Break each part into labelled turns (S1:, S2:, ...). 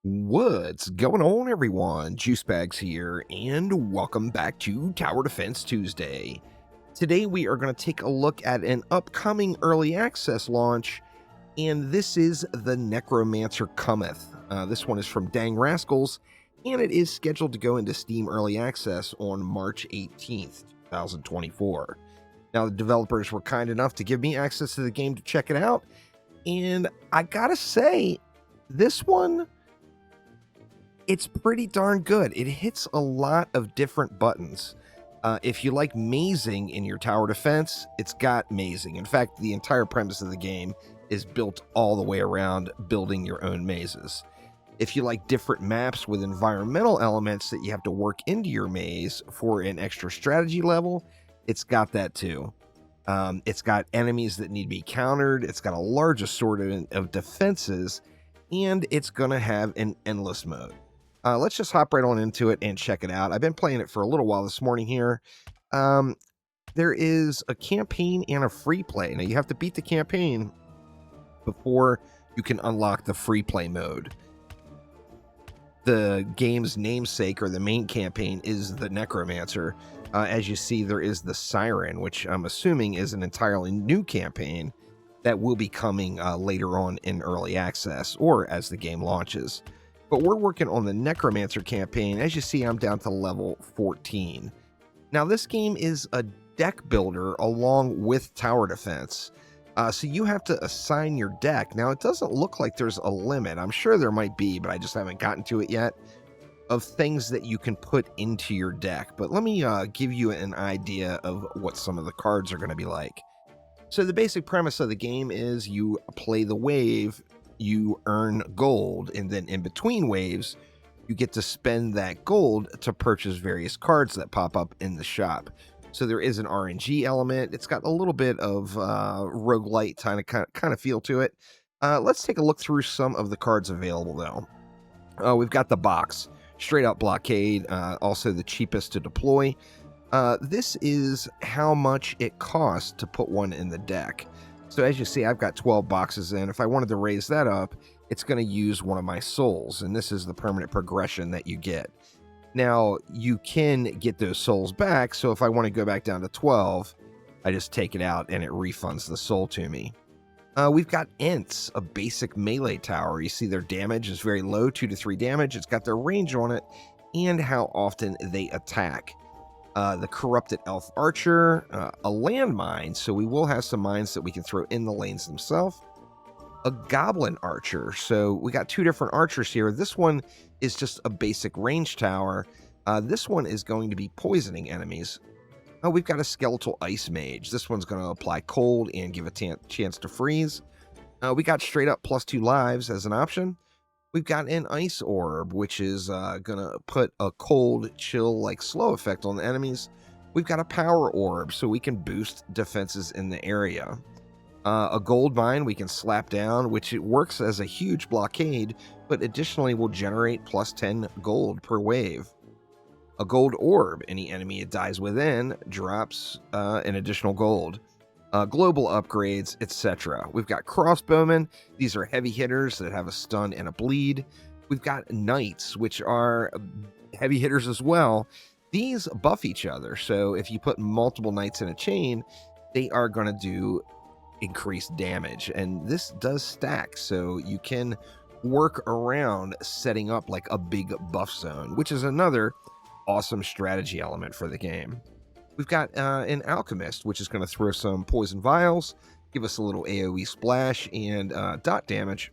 S1: What's going on, everyone? Juice Bags here, and welcome back to Tower Defense Tuesday. Today, we are going to take a look at an upcoming early access launch, and this is the Necromancer Cometh. This one is from Dang Rascals, and it is scheduled to go into Steam Early Access on March 18th, 2024. Now, the developers were kind enough to give me access to the game to check it out, and I gotta say, this one it's pretty darn good. It hits a lot of different buttons. If you like mazing in your tower defense, it's got mazing. In fact, the entire premise of the game is built all the way around building your own mazes. If you like different maps with environmental elements that you have to work into your maze for an extra strategy level, it's got that too. It's got enemies that need to be countered. It's got a large assortment of defenses, and it's going to have an endless mode. Let's just hop right on into it and check it out. I've been playing it for a little while this morning here. There is a campaign and a free play. Now, you have to beat the campaign before you can unlock the free play mode. The game's namesake, or the main campaign, is the Necromancer. As you see, there is the Siren, which I'm assuming is an entirely new campaign that will be coming later on in early access or as the game launches. But we're working on the Necromancer campaign. As you see, I'm down to level 14. Now, this game is a deck builder along with tower defense. So you have to assign your deck. Now, it doesn't look like there's a limit. I'm sure there might be, but I just haven't gotten to it yet, of things that you can put into your deck. But let me give you an idea of what some of the cards are going to be like. So the basic premise of the game is you play the wave, you earn gold, and then in between waves, you get to spend that gold to purchase various cards that pop up in the shop. So there is an RNG element. It's got a little bit of roguelite kind of feel to it. Let's take a look through some of the cards available, though. We've got the box, straight up blockade, also the cheapest to deploy. This is how much it costs to put one in the deck. So as you see, I've got 12 boxes in. If I wanted to raise that up, it's going to use one of my souls, and this is the permanent progression that you get. Now, you can get those souls back, so if I want to go back down to 12, I just take it out and it refunds the soul to me. We've got Ents, a basic melee tower. You see their damage is very low, 2 to 3 damage. It's got their range on it and how often they attack. The Corrupted Elf Archer, a landmine, so we will have some mines that we can throw in the lanes themselves. A Goblin Archer, so we got 2 different archers here. This one is just a basic range tower. This one is going to be poisoning enemies. We've got a Skeletal Ice Mage. This one's going to apply cold and give a chance to freeze. We got straight up +2 lives as an option. We've got an Ice Orb, which is going to put a cold, chill, slow effect on the enemies. We've got a Power Orb, so we can boost defenses in the area. A Gold Mine we can slap down, which it works as a huge blockade, but additionally will generate +10 gold per wave. A Gold Orb, any enemy it dies within, drops an additional gold. Global upgrades, etc. We've got crossbowmen. These are heavy hitters that have a stun and a bleed. We've got knights, which are heavy hitters as well. These buff each other, so if you put multiple knights in a chain, they are going to do increased damage, and this does stack, so you can work around setting up like a big buff zone, which is another awesome strategy element for the game. We've got an Alchemist, which is going to throw some poison vials, give us a little AoE splash, and dot damage.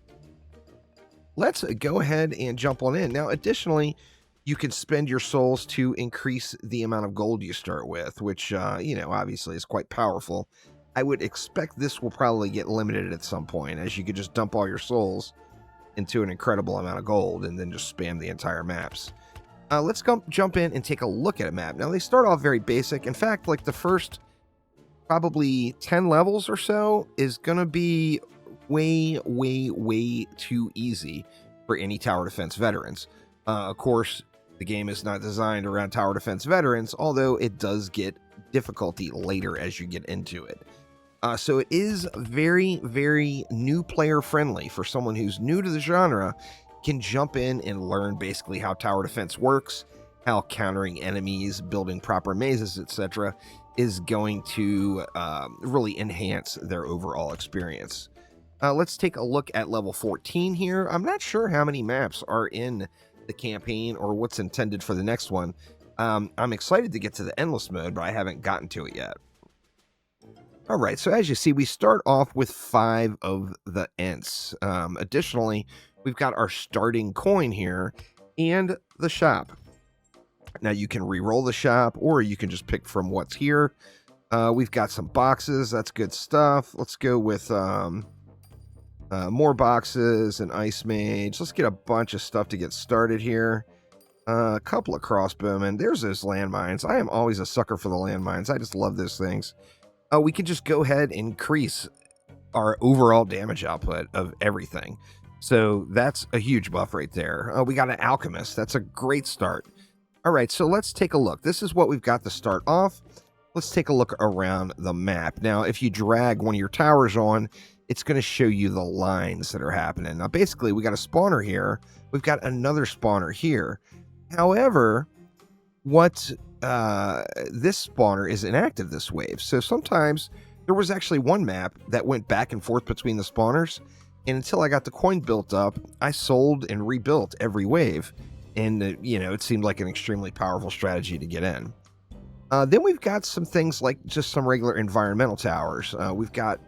S1: Let's go ahead and jump on in. Now, additionally, you can spend your souls to increase the amount of gold you start with, which, obviously is quite powerful. I would expect this will probably get limited at some point, as you could just dump all your souls into an incredible amount of gold and then just spam the entire maps. Let's jump in and take a look at a map. Now, they start off very basic. In fact, the first probably 10 levels or so is going to be way, way, way too easy for any tower defense veterans. Of course, the game is not designed around tower defense veterans, although it does get difficulty later as you get into it. So it is very, very new player friendly for someone who's new to the genre. can jump in and learn basically how tower defense works, how countering enemies, building proper mazes, etc., is going to really enhance their overall experience. Let's take a look at level 14 here. I'm not sure how many maps are in the campaign or what's intended for the next one. I'm excited to get to the endless mode, but I haven't gotten to it yet. All right, so as you see, we start off with 5 of the Ents. Additionally, we've got our starting coin here and the shop. Now, you can re-roll the shop, or you can just pick from what's here. We've got some boxes. That's good stuff. Let's go with more boxes, and Ice Mage. Let's get a bunch of stuff to get started here. A couple of crossbowmen. There's those landmines. I am always a sucker for the landmines. I just love those things. We can just go ahead and increase our overall damage output of everything. So that's a huge buff right there. We got an Alchemist. That's a great start. All right, so let's take a look. This is what we've got to start off. Let's take a look around the map. Now, if you drag one of your towers on, it's going to show you the lines that are happening. Now, basically, we got a spawner here. We've got another spawner here. However, this spawner is inactive this wave. So sometimes there was actually one map that went back and forth between the spawners. And until I got the coin built up, I sold and rebuilt every wave. And, it seemed like an extremely powerful strategy to get in. Then we've got some things like just some regular environmental towers. We've got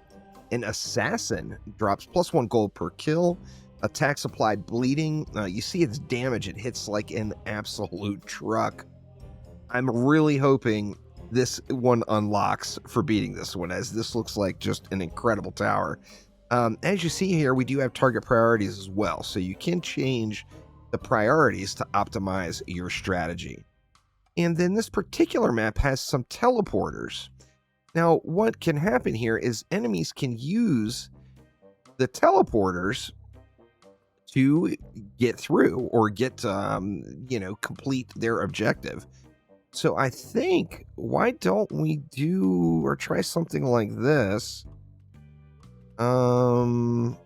S1: an assassin, drops +1 gold per kill. Attack supplied bleeding. You see its damage. It hits like an absolute truck. I'm really hoping this one unlocks for beating this one, as this looks like just an incredible tower. As you see here, we do have target priorities as well, so you can change the priorities to optimize your strategy. And then this particular map has some teleporters. Now, what can happen here is enemies can use the teleporters to get through or get, complete their objective. So I think, why don't we do or try something like this? I'm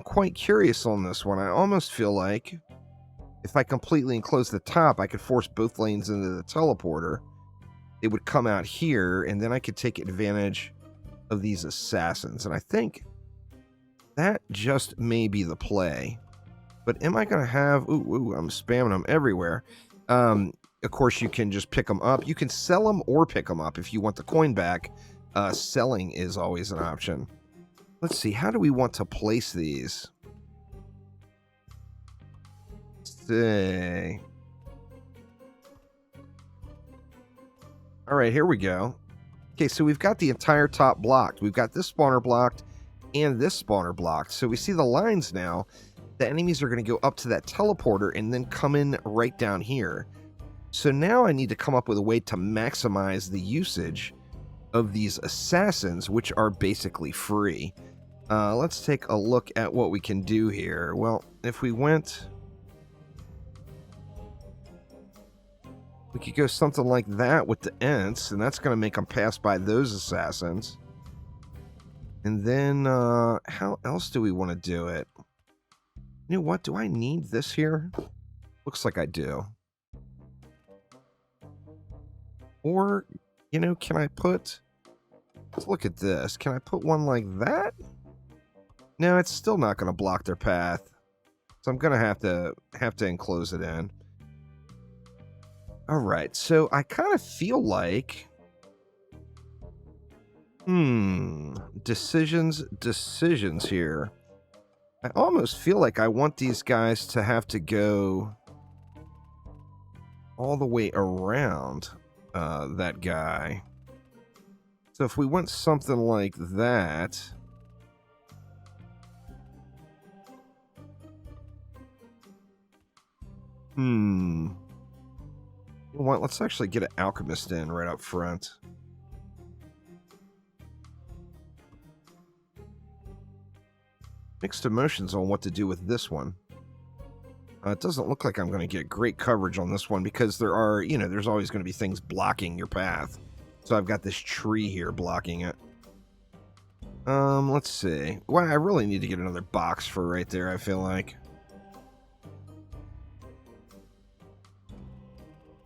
S1: quite curious on this one. I almost feel like if I completely enclose the top, I could force both lanes into the teleporter. It would come out here, and then I could take advantage of these assassins. And I think that just may be the play. But am I going to have... Ooh, I'm spamming them everywhere. Of course, you can just pick them up. You can sell them or pick them up if you want the coin back. Selling is always an option. Let's see. How do we want to place these? Say. All right, here we go. Okay, so we've got the entire top blocked. We've got this spawner blocked and this spawner blocked. So we see the lines now. The enemies are going to go up to that teleporter and then come in right down here. So now I need to come up with a way to maximize the usage of these assassins, which are basically free. Let's take a look at what we can do here. Well, if we went... We could go something like that with the Ents, and that's going to make them pass by those assassins. And then, how else do we want to do it? You know what? Do I need this here? Looks like I do. Or, can I put... Let's look at this. Can I put one like that? No, it's still not going to block their path. So I'm going to have to enclose it in. All right, so I kind of feel like... Decisions here. I almost feel like I want these guys to have to go all the way around that guy. So if we want something like that... Well, let's actually get an alchemist in right up front. Mixed emotions on what to do with this one. It doesn't look like I'm going to get great coverage on this one because there are, there's always going to be things blocking your path. So I've got this tree here blocking it. Let's see. Well, I really need to get another box for right there, I feel like.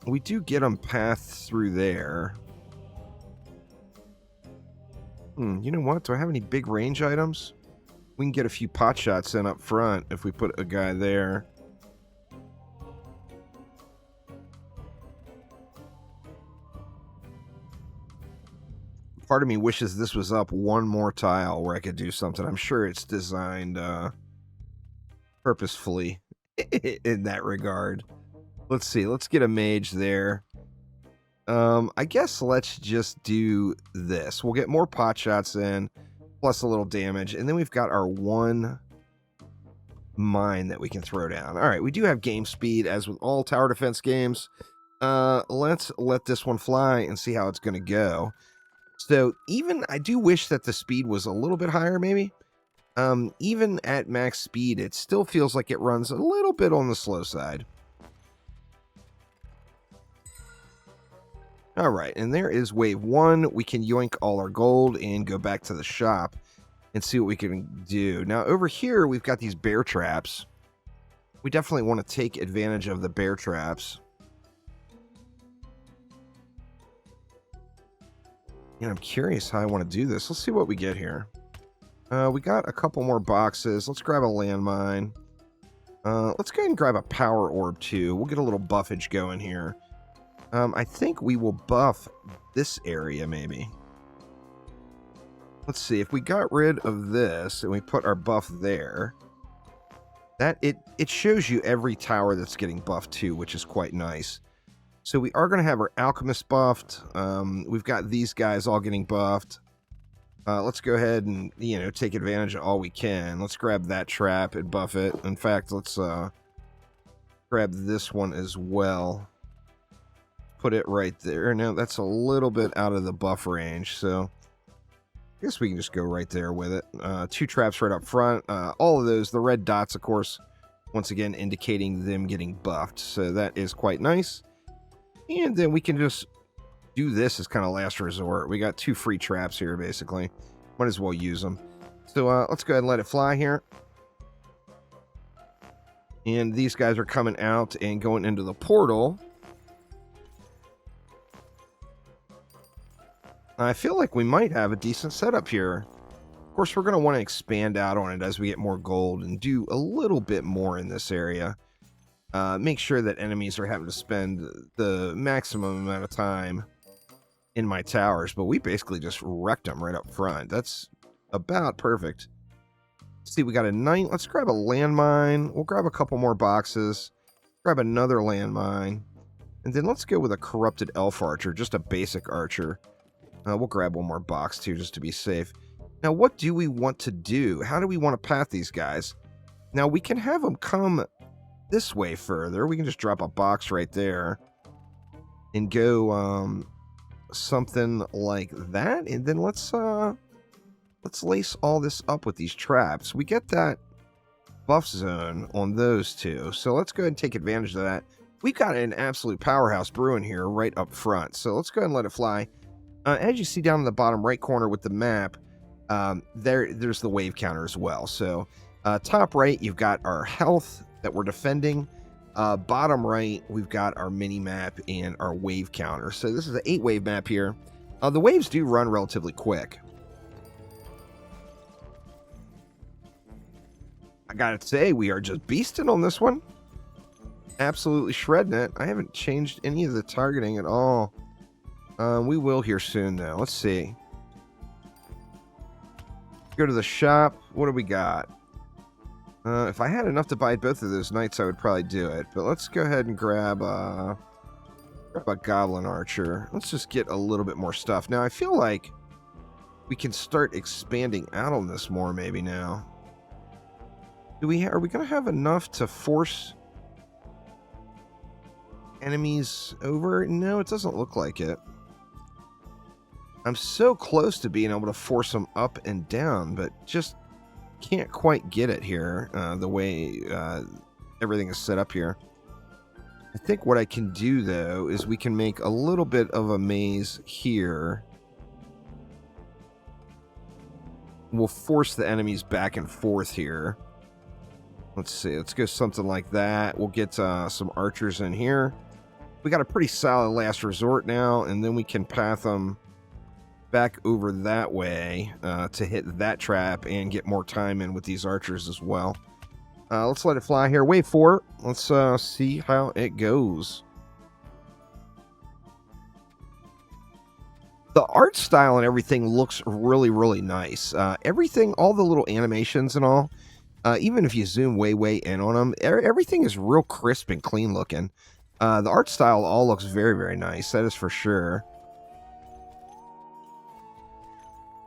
S1: We do get them paths through there. You know what? Do I have any big range items? We can get a few pot shots in up front if we put a guy there. Part of me wishes this was up one more tile where I could do something. I'm sure it's designed purposefully in that regard. Let's see. Let's get a mage there. I guess let's just do this. We'll get more pot shots in, plus a little damage, and then we've got our one mine that we can throw down. All right, we do have game speed, as with all tower defense games. Let's let this one fly and see how it's going to go. So even, I do wish that the speed was a little bit higher, maybe. Even at max speed, it still feels like it runs a little bit on the slow side. All right, and there is wave 1. We can yoink all our gold and go back to the shop and see what we can do. Now, over here, we've got these bear traps. We definitely want to take advantage of the bear traps. And I'm curious how I want to do this. Let's see what we get here. We got a couple more boxes. Let's grab a landmine. Let's go ahead and grab a power orb, too. We'll get a little buffage going here. I think we will buff this area, maybe. Let's see. If we got rid of this and we put our buff there, that it shows you every tower that's getting buffed, too, which is quite nice. So we are going to have our alchemist buffed. We've got these guys all getting buffed. Let's go ahead and, you know, take advantage of all we can. Let's grab that trap and buff it. In fact, let's grab this one as well. Put it right there. Now, that's a little bit out of the buff range, so I guess we can just go right there with it. 2 traps right up front. All of those, the red dots, of course, once again indicating them getting buffed. So that is quite nice. And then we can just do this as kind of last resort. We got 2 free traps here, basically. Might as well use them. So let's go ahead and let it fly here. And these guys are coming out and going into the portal. I feel like we might have a decent setup here. Of course, we're going to want to expand out on it as we get more gold and do a little bit more in this area. Make sure that enemies are having to spend the maximum amount of time in my towers, but we basically just wrecked them right up front. That's about perfect. Let's see, we got a knight. Let's grab a landmine. We'll grab a couple more boxes. Grab another landmine. And then let's go with a corrupted elf archer, just a basic archer. We'll grab one more box, too, just to be safe. Now, what do we want to do? How do we want to path these guys? Now, we can have them come this way further. We can just drop a box right there and go something like that. And then let's lace all this up with these traps. We get that buff zone on those two. So let's go ahead and take advantage of that. We've got an absolute powerhouse brewing here right up front. So let's go ahead and let it fly. As you see down in the bottom right corner with the map, there's the wave counter as well. So top right, you've got our health that we're defending. Bottom right, we've got our mini map and our wave counter. So this is an 8-wave map here. The waves do run relatively quick. I gotta say, we are just beasting on this one. Absolutely shredding it. I haven't changed any of the targeting at all. We will here soon, though. Let's see. Go to the shop. What do we got? If I had enough to buy both of those knights, I would probably do it. But let's go ahead and grab a goblin archer. Let's just get a little bit more stuff. Now, I feel like we can start expanding out on this more maybe now. Are we going to have enough to force enemies over? No, it doesn't look like it. I'm so close to being able to force them up and down, but just can't quite get it here, the way everything is set up here. I think what I can do, though, is we can make a little bit of a maze here we'll force the enemies back and forth here. Let's see. Let's go something like that. We'll get some archers in here. We got a pretty solid last resort now, and then we can path them back over that way to hit that trap and get more time in with these archers as well. Let's let it fly here. Wait for it. Let's see how it goes. The art style and everything looks really, really nice. Everything, all the little animations and all, even if you zoom way in on them, everything is real crisp and clean looking. The art style all looks very, very nice. That is for sure.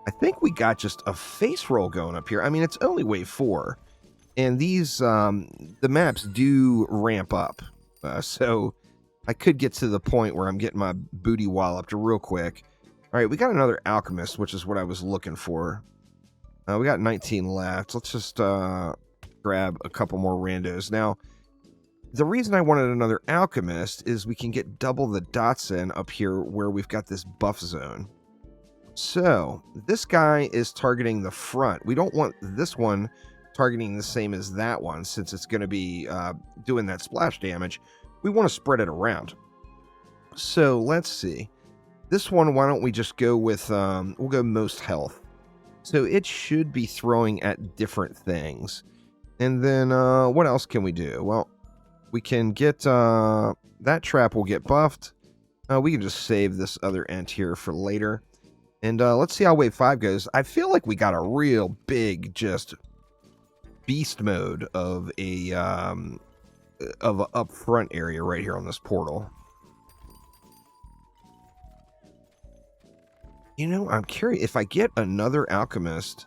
S1: I think we got just a face roll going up here. I mean, it's only wave 4. And these, the maps do ramp up. So I could get to the point where I'm getting my booty walloped real quick. All right, we got another alchemist, which is what I was looking for. We got 19 left. Let's just grab a couple more randos. Now, the reason I wanted another alchemist is we can get double the dots in up here where we've got this buff zone. So, this guy is targeting the front. We don't want this one targeting the same as that one since it's going to be doing that splash damage. We want to spread it around. So, let's see. This one, why don't we just go with, we'll go most health. So it should be throwing at different things. And then what else can we do? Well, we can get, that trap will get buffed. We can just save this other ent here for later. And let's see how wave 5 goes. I feel like we got a real big, just beast mode of a up front area right here on this portal. You know, I'm curious. If I get another alchemist,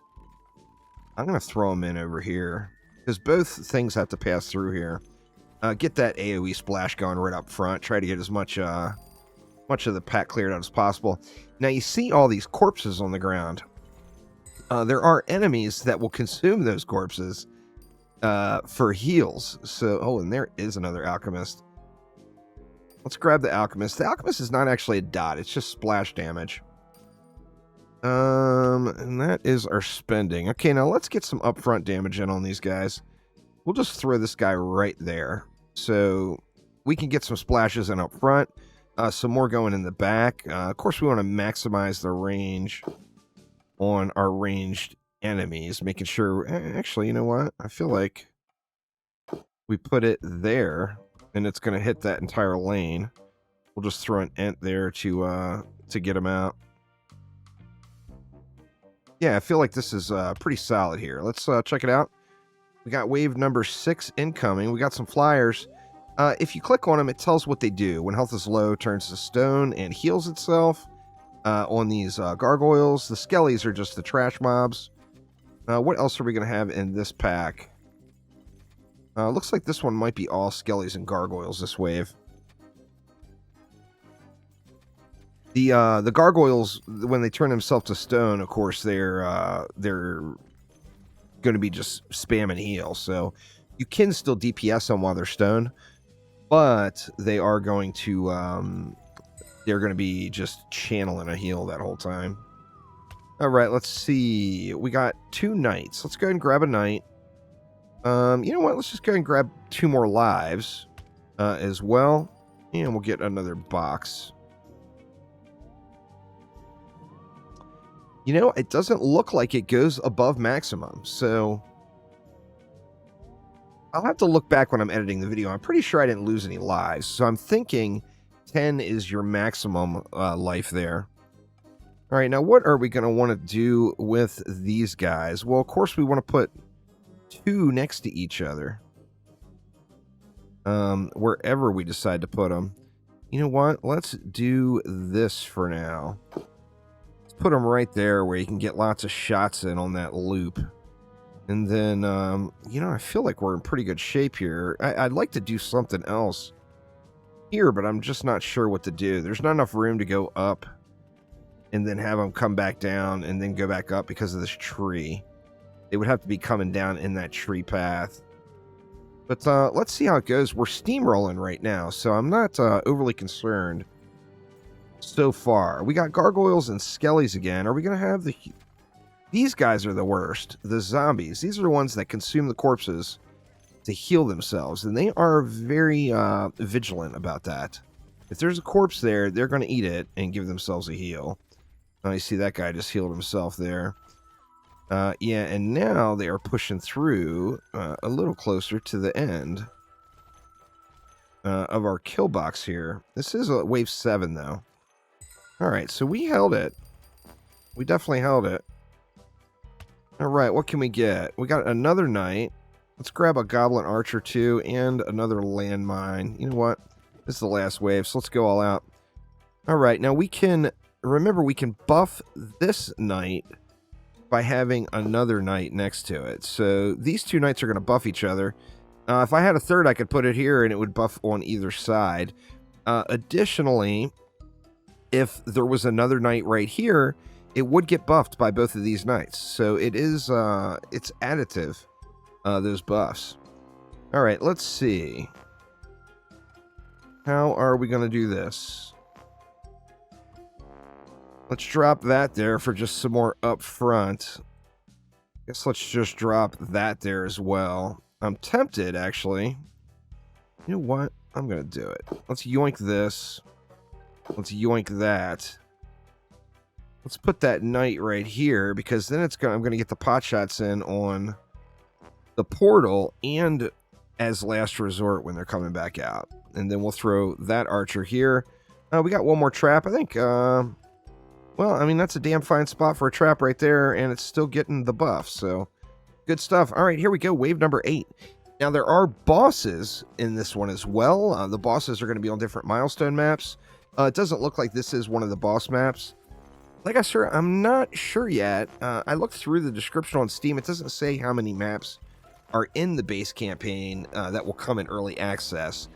S1: I'm going to throw him in over here. Because both things have to pass through here. Get that AoE splash going right up front. Try to get as much of the pack cleared out as possible. Now, you see all these corpses on the ground. There are enemies that will consume those corpses for heals. So, oh, and there is another alchemist. Let's grab the alchemist. The alchemist is not actually a dot. It's just splash damage. And that is our spending. Okay, now let's get some upfront damage in on these guys. We'll just throw this guy right there. So we can get some splashes in up front. Some more going in the back. Of course, we want to maximize the range on our ranged enemies. Making sure... Actually, you know what? I feel like we put it there, and it's going to hit that entire lane. We'll just throw an ent there to get him out. Yeah, I feel like this is pretty solid here. Let's check it out. We got wave number 6 incoming. We got some flyers. If you click on them, it tells what they do. When health is low, turns to stone and heals itself. On these gargoyles, the skellies are just the trash mobs. What else are we going to have in this pack? Looks like this one might be all skellies and gargoyles this wave. The gargoyles, when they turn themselves to stone, of course, they're going to be just spam and heal. So you can still DPS them while they're stone, but they are going to they're going to be just channeling a heal that whole time. All right, let's see. We got 2 knights. Let's go ahead and grab a knight. You know what? Let's just go ahead and grab 2 more lives as well, and we'll get another box. You know, it doesn't look like it goes above maximum, so I'll have to look back when I'm editing the video. I'm pretty sure I didn't lose any lives, so I'm thinking 10 is your maximum life there. All right, now what are we going to want to do with these guys? Well, of course, we want to put 2 next to each other. Wherever we decide to put them. You know what? Let's do this for now. Put them right there where you can get lots of shots in on that loop. And then, you know, I feel like we're in pretty good shape here. I'd like to do something else here, but I'm just not sure what to do. There's not enough room to go up and then have them come back down and then go back up because of this tree. They would have to be coming down in that tree path. But let's see how it goes. We're steamrolling right now, so I'm not overly concerned so far. We got gargoyles and skellies again. Are we going to have the... These guys are the worst. The zombies. These are the ones that consume the corpses to heal themselves, and they are very vigilant about that. If there's a corpse there, they're going to eat it and give themselves a heal. You see that guy just healed himself there. Yeah, and now they are pushing through a little closer to the end of our kill box here. This is a wave 7, though. All right, so we held it. We definitely held it. All right, what can we get? We got another knight. Let's grab a goblin archer, too, and another landmine. You know what? This is the last wave, so let's go all out. All right, now we can... Remember, we can buff this knight by having another knight next to it. So these two knights are going to buff each other. If I had a third, I could put it here, and it would buff on either side. Additionally, if there was another knight right here, it would get buffed by both of these knights. So it is, it's additive, those buffs. All right, let's see. How are we going to do this? Let's drop that there for just some more up front. Guess let's just drop that there as well. I'm tempted, actually. You know what? I'm going to do it. Let's yoink this. Let's yoink that. Let's put that knight right here, because then I'm going to get the pot shots in on the portal and as last resort when they're coming back out. And then we'll throw that archer here. We got one more trap, I think. Well, I mean, that's a damn fine spot for a trap right there, and it's still getting the buff, so good stuff. All right, here we go, wave number 8. Now, there are bosses in this one as well. The bosses are going to be on different milestone maps. It doesn't look like this is one of the boss maps. Like I said, I'm not sure yet. I looked through the description on Steam. It doesn't say how many maps are in the base campaign that will come in early access.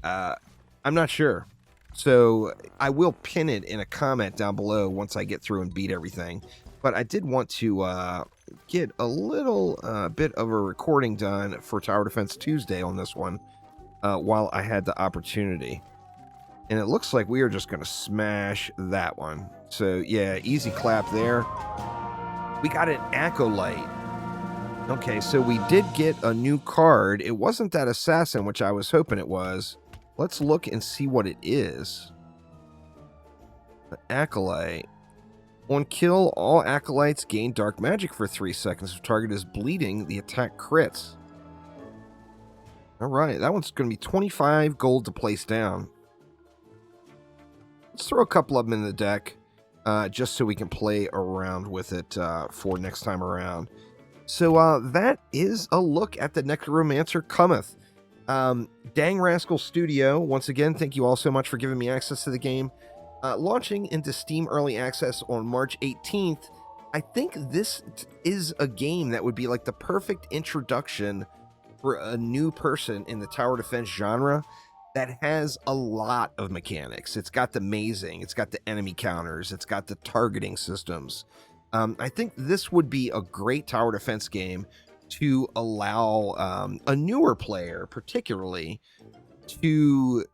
S1: I'm not sure. So I will pin it in a comment down below once I get through and beat everything. But I did want to get a little bit of a recording done for Tower Defense Tuesday on this one while I had the opportunity. And it looks like we are just going to smash that one. So, yeah, easy clap there. We got an Acolyte. Okay, so we did get a new card. It wasn't that Assassin, which I was hoping it was. Let's look and see what it is. The Acolyte. On kill, all Acolytes gain dark magic for 3 seconds. If target is bleeding, the attack crits. Alright, that one's going to be 25 gold to place down. Let's throw a couple of them in the deck, just so we can play around with it for next time around. So that is a look at the Necromancer Cometh. Dang Rascal Studio, once again, thank you all so much for giving me access to the game. Launching into Steam Early Access on March 18th, I think this is a game that would be like the perfect introduction for a new person in the tower defense genre that has a lot of mechanics. It's got the mazing, it's got the enemy counters, it's got the targeting systems. I think this would be a great tower defense game to allow a newer player, particularly, to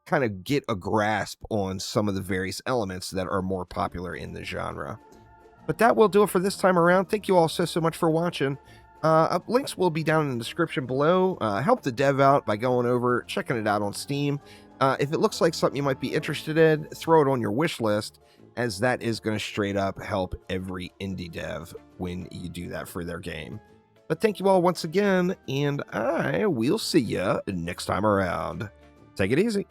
S1: kind of get a grasp on some of the various elements that are more popular in the genre. But that will do it for this time around. Thank you all so much for watching. Links will be down in the description below. Help the dev out by going over, checking it out on Steam. If it looks like something you might be interested in, throw it on your wish list, as that is going to straight up help every indie dev when you do that for their game. But thank you all once again, and I will see you next time around. Take it easy.